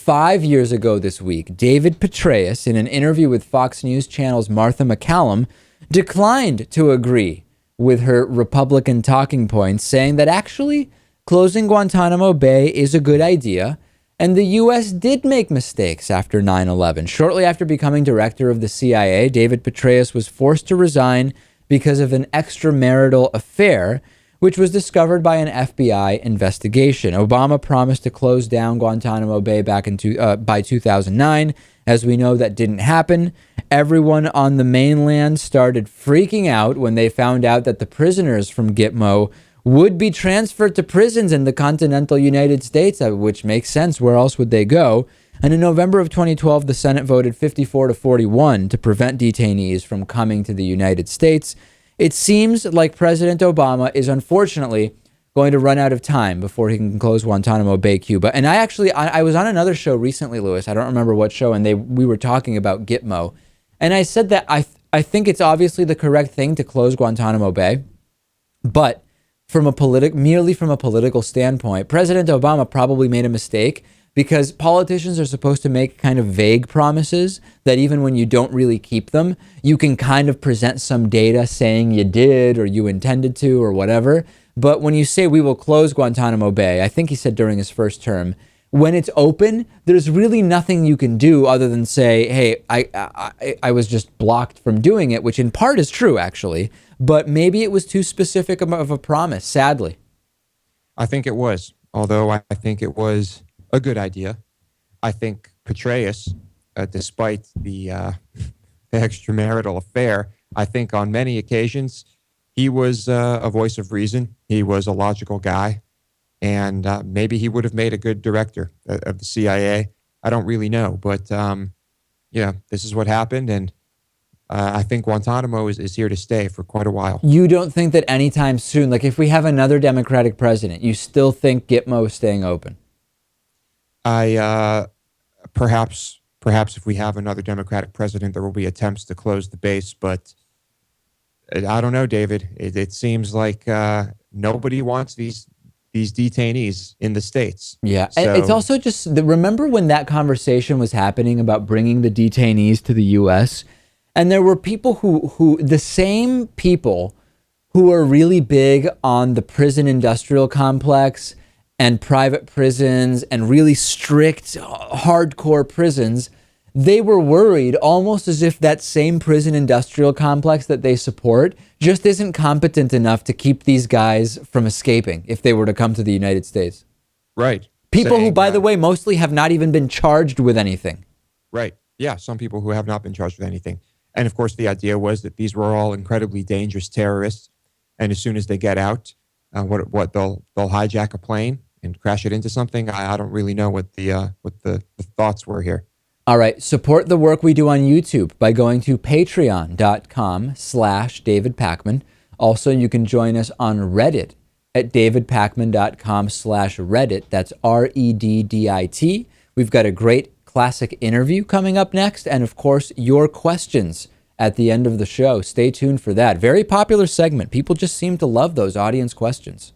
5 years ago this week, David Petraeus, in an interview with Fox News Channel's Martha McCallum, declined to agree with her Republican talking points, saying that actually closing Guantanamo Bay is a good idea, and the U.S. did make mistakes after 9/11. Shortly after becoming director of the CIA, David Petraeus was forced to resign because of an extramarital affair, which was discovered by an FBI investigation. Obama promised to close down Guantanamo Bay back by 2009. As we know, that didn't happen. Everyone on the mainland started freaking out when they found out that the prisoners from GITMO would be transferred to prisons in the continental United States, which makes sense. Where else would they go? And in November of 2012, the Senate voted 54-41 to prevent detainees from coming to the United States. It seems like President Obama is unfortunately going to run out of time before he can close Guantanamo Bay, Cuba. And I was on another show recently, Lewis. I don't remember what show, and we were talking about GITMO. And I said that I think it's obviously the correct thing to close Guantanamo Bay, but merely from a political standpoint, President Obama probably made a mistake, because politicians are supposed to make kind of vague promises that even when you don't really keep them, you can kind of present some data saying you did or you intended to or whatever. But when you say we will close Guantanamo Bay, I think he said during his first term, when it's open, there's really nothing you can do other than say, hey, I was just blocked from doing it, which in part is true, actually. But maybe it was too specific of a promise, sadly. I think it was, although I think it was a good idea. I think Petraeus, despite the extramarital affair, I think on many occasions he was a voice of reason. He was a logical guy, and maybe he would have made a good director of the CIA. I don't really know, but this is what happened, and I think Guantanamo is here to stay for quite a while. You don't think that anytime soon, like if we have another Democratic president, you still think GITMO is staying open? Perhaps if we have another Democratic president, there will be attempts to close the base, but I don't know, David. It seems like nobody wants these detainees in the States. Yeah, so, it's also just, remember when that conversation was happening about bringing the detainees to the U.S., and there were people who the same people who are really big on the prison industrial complex and private prisons and really strict, hardcore prisons, they were worried almost as if that same prison industrial complex that they support just isn't competent enough to keep these guys from escaping if they were to come to the United States. Right. People who, by the way, mostly have not even been charged with anything. Right. Yeah, some people who have not been charged with anything. And of course, the idea was that these were all incredibly dangerous terrorists. And as soon as they get out, they'll hijack a plane and crash it into something. I don't really know what the thoughts were here. All right. Support the work we do on YouTube by going to patreon.com/David Pakman. Also, you can join us on Reddit at davidpakman.com/Reddit. That's REDDIT. We've got a great classic interview coming up next. And of course, your questions at the end of the show. Stay tuned for that. Very popular segment. People just seem to love those audience questions.